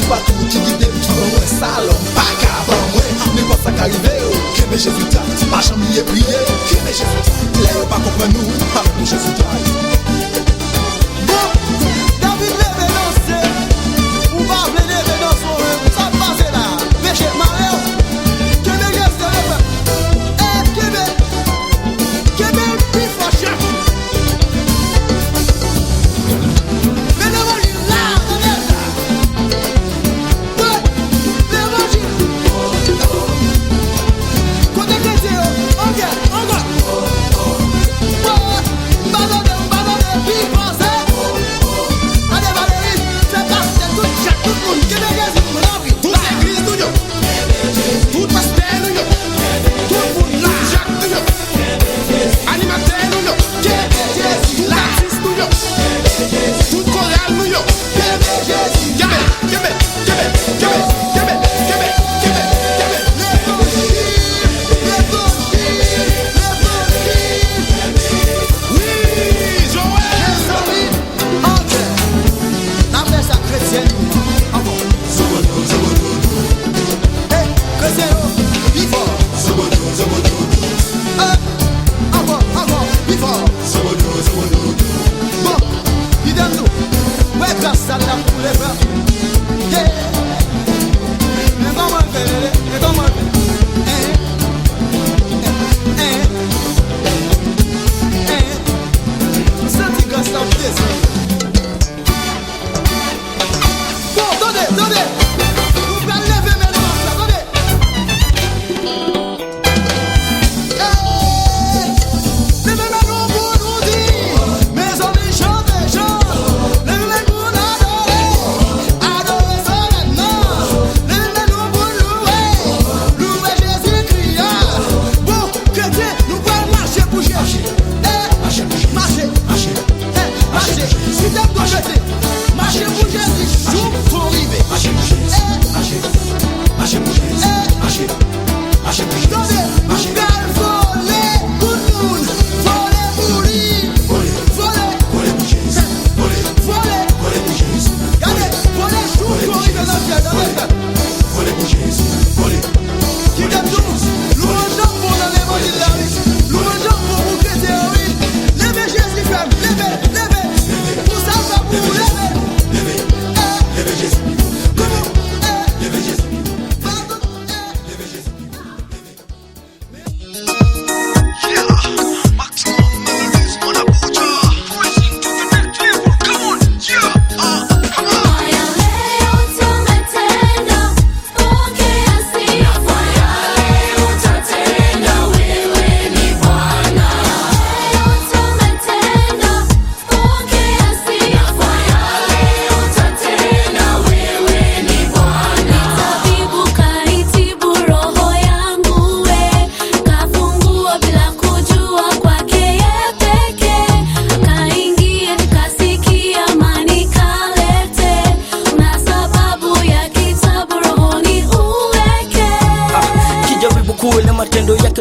pas tout qui guide moi salon pas avant moi n'est pas ça qu'arriver que mais Jésus t'a pas jamais prier que mais Jésus t'a là pas comprendre nous avec nous Jésus t'a bon David lève danser ou va lever dans son ça passe là péché Mario que mais Jésus que mais plus fort chef mais le monde là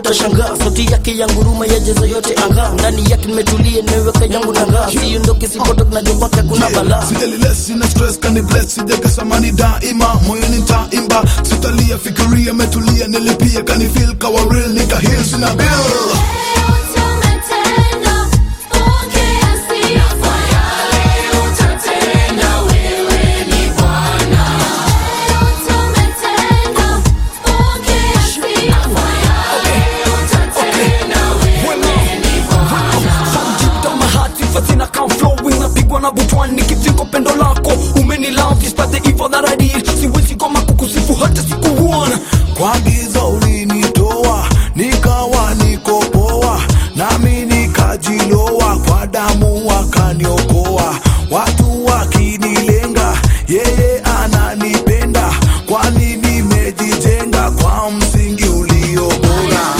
utashangaa sauti yake ya nguruma ya jeza yote anga ndani yake nimetulia nimeweka yangu nanga siondoke sipotoka na jopaka kuna balaa sijalilesi na stress kani bless sijakasa mani daima moyo nitaimba sitalia fikiria metulia nilipia kani feel kawa real nika heal sina bill nikifiko pendo lako umeni love despite the evil that I did siwezi koma kukusifu hata siku one kwa giza ulinitoa nikawa niko poa nami nikajiloa kwa damu wakaniokoa watu wakinilenga yeye ananipenda kwani nimejijenga kwa msingi ulio bora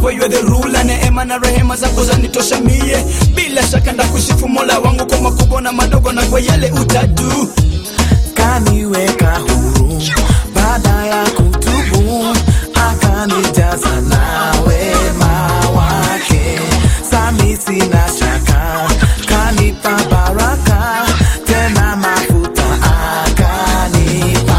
wewe the ruler neema na rehema zako zanitosha mie bila shaka ndakusifu Mola wangu kwa makubwa na madogo na kwa yale utadu. Kaniweka huru baada ya kutubu, akanijaza na wema wake. Sami sina shaka, kanipa baraka, tena mafuta akanipaka.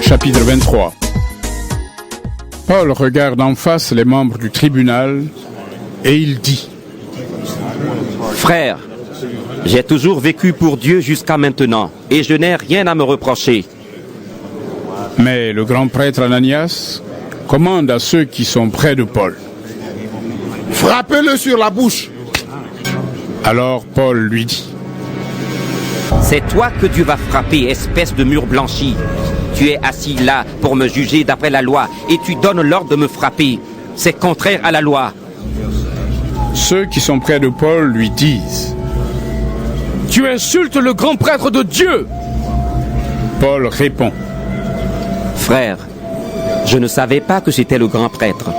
Chapitre 23. Paul regarde en face les membres du tribunal et il dit: Frères, j'ai toujours vécu pour Dieu jusqu'à maintenant et je n'ai rien à me reprocher. Mais le grand prêtre Ananias commande à ceux qui sont près de Paul: Frappez-le sur la bouche. Alors Paul lui dit: C'est toi que Dieu va frapper, espèce de mur blanchi. Tu es assis là pour me juger d'après la loi et tu donnes l'ordre de me frapper. C'est contraire à la loi. Ceux qui sont près de Paul lui disent: Tu insultes le grand prêtre de Dieu. Paul répond: Frère, je ne savais pas que c'était le grand prêtre.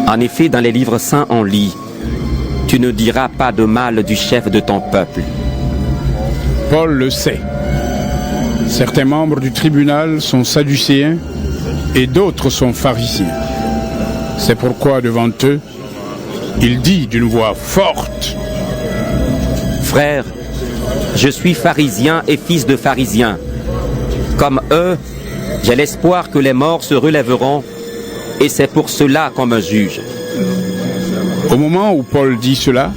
En effet, dans les livres saints, on lit: Tu ne diras pas de mal du chef de ton peuple. Paul le sait. Certains membres du tribunal sont sadducéens et d'autres sont pharisiens. C'est pourquoi devant eux, il dit d'une voix forte: Frère, je suis pharisien et fils de pharisien. Comme eux, j'ai l'espoir que les morts se relèveront et c'est pour cela qu'on me juge. Au moment où Paul dit cela,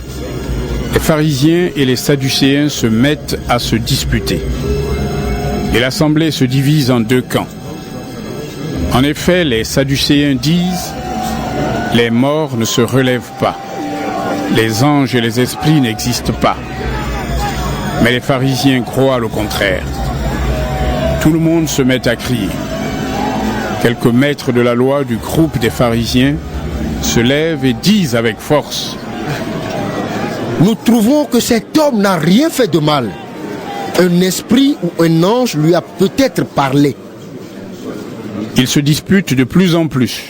les pharisiens et les sadducéens se mettent à se disputer. Et l'assemblée se divise en deux camps. En effet, les sadducéens disent: les morts ne se relèvent pas. Les anges et les esprits n'existent pas. Mais les pharisiens croient le contraire. Tout le monde se met à crier. Quelques maîtres de la loi du groupe des pharisiens se lèvent et disent avec force: Nous trouvons que cet homme n'a rien fait de mal. Un esprit ou un ange lui a peut-être parlé. Ils se disputent de plus en plus.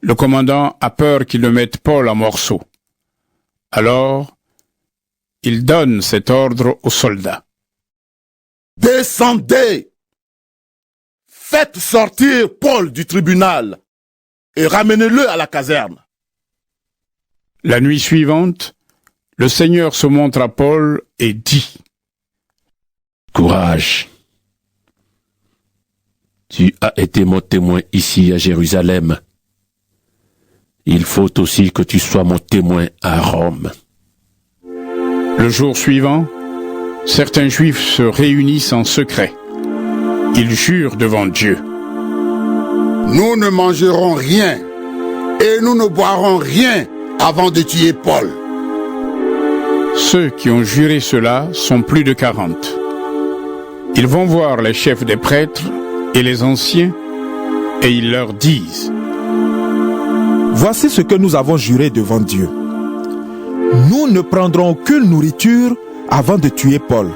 Le commandant a peur qu'ils ne mettent Paul en morceaux. Alors, il donne cet ordre aux soldats: Descendez! Faites sortir Paul du tribunal et ramenez-le à la caserne. La nuit suivante, le Seigneur se montre à Paul et dit: Courage. Tu as été mon témoin ici à Jérusalem. Il faut aussi que tu sois mon témoin à Rome. Le jour suivant, certains Juifs se réunissent en secret. Ils jurent devant Dieu: Nous ne mangerons rien et nous ne boirons rien avant de tuer Paul. Ceux qui ont juré cela sont plus de 40. Ils vont voir les chefs des prêtres et les anciens et ils leur disent: Voici ce que nous avons juré devant Dieu. Nous ne prendrons aucune nourriture avant de tuer Paul.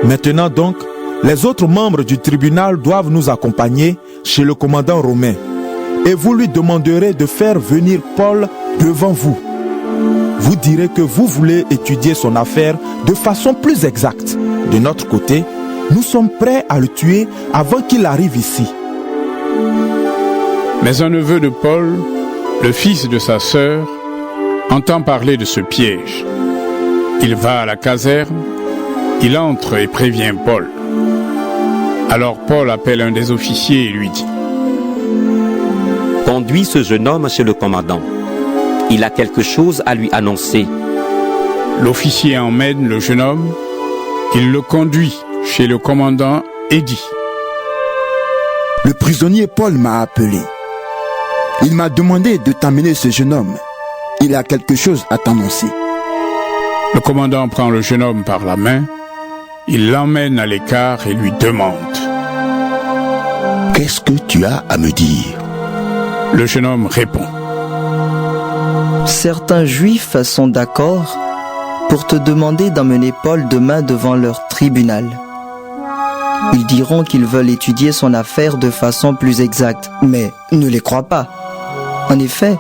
Maintenant donc, les autres membres du tribunal doivent nous accompagner chez le commandant romain. Et vous lui demanderez de faire venir Paul devant vous. Vous direz que vous voulez étudier son affaire de façon plus exacte. De notre côté, nous sommes prêts à le tuer avant qu'il arrive ici. Mais un neveu de Paul, le fils de sa sœur, entend parler de ce piège. Il va à la caserne, il entre et prévient Paul. Alors Paul appelle un des officiers et lui dit: Conduis ce jeune homme chez le commandant. Il a quelque chose à lui annoncer. L'officier emmène le jeune homme, il le conduit chez le commandant et dit: Le prisonnier Paul m'a appelé. Il m'a demandé de t'amener ce jeune homme. Il a quelque chose à t'annoncer. Le commandant prend le jeune homme par la main, il l'emmène à l'écart et lui demande: Qu'est-ce que tu as à me dire? Le jeune homme répond: Certains Juifs sont d'accord pour te demander d'emmener Paul demain devant leur tribunal. Ils diront qu'ils veulent étudier son affaire de façon plus exacte, mais ne les crois pas. En effet,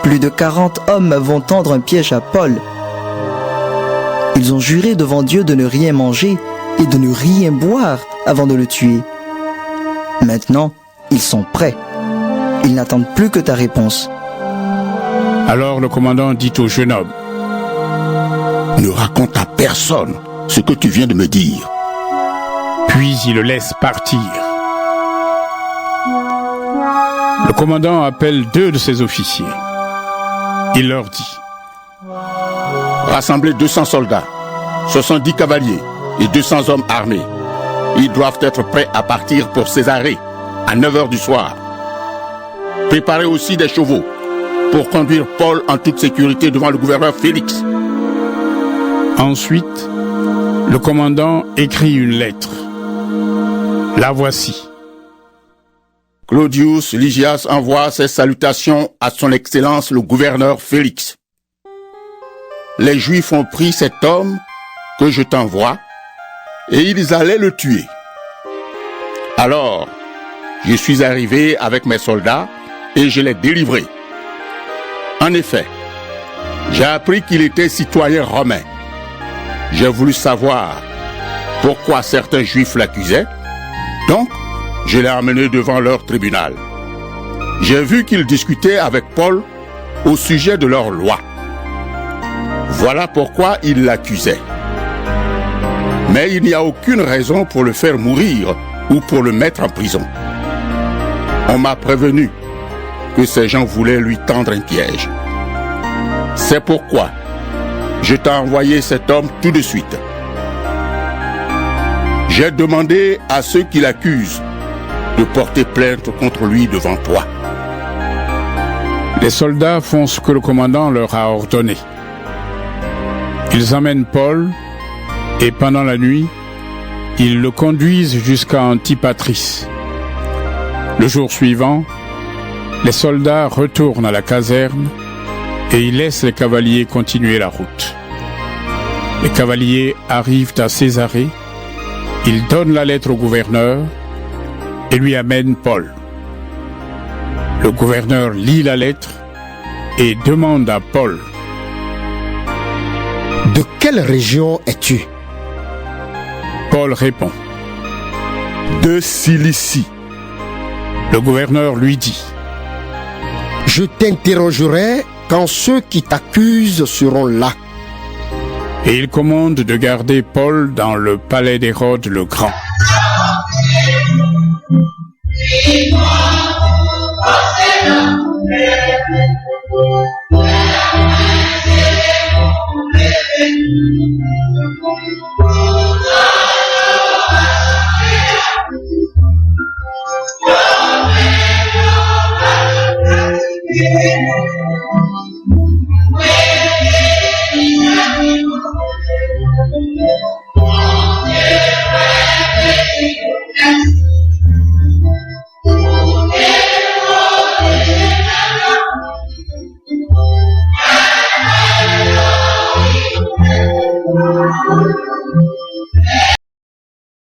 plus de 40 hommes vont tendre un piège à Paul. Ils ont juré devant Dieu de ne rien manger et de ne rien boire avant de le tuer. Maintenant, ils sont prêts. Ils n'attendent plus que ta réponse. Alors le commandant dit au jeune homme: Ne raconte à personne ce que tu viens de me dire. Puis il le laisse partir. Le commandant appelle 2 de ses officiers. Il leur dit: Rassemblez 200 soldats, 70 cavaliers et 200 hommes armés. Ils doivent être prêts à partir pour Césarée à 9h du soir. Préparez aussi des chevaux pour conduire Paul en toute sécurité devant le gouverneur Félix. Ensuite, le commandant écrit une lettre. La voici. Claudius Lysias envoie ses salutations à son Excellence le gouverneur Félix. Les Juifs ont pris cet homme que je t'envoie et ils allaient le tuer. Alors, je suis arrivé avec mes soldats et je l'ai délivré. En effet, j'ai appris qu'il était citoyen romain. J'ai voulu savoir pourquoi certains Juifs l'accusaient, donc je l'ai emmené devant leur tribunal. J'ai vu qu'ils discutaient avec Paul au sujet de leur loi. Voilà pourquoi ils l'accusaient. Mais il n'y a aucune raison pour le faire mourir ou pour le mettre en prison. On m'a prévenu que ces gens voulaient lui tendre un piège. C'est pourquoi je t'ai envoyé cet homme tout de suite. J'ai demandé à ceux qui l'accusent de porter plainte contre lui devant toi. Les soldats font ce que le commandant leur a ordonné. Ils emmènent Paul et pendant la nuit, ils le conduisent jusqu'à Antipatris. Le jour suivant, les soldats retournent à la caserne et ils laissent les cavaliers continuer la route. Les cavaliers arrivent à Césarée, ils donnent la lettre au gouverneur et lui amènent Paul. Le gouverneur lit la lettre et demande à Paul: De quelle région es-tu? Paul répond: De Cilicie. Le gouverneur lui dit: Je t'interrogerai quand ceux qui t'accusent seront là. Et il commande de garder Paul dans le palais d'Hérode le Grand. Dis-moi, oh Seigneur,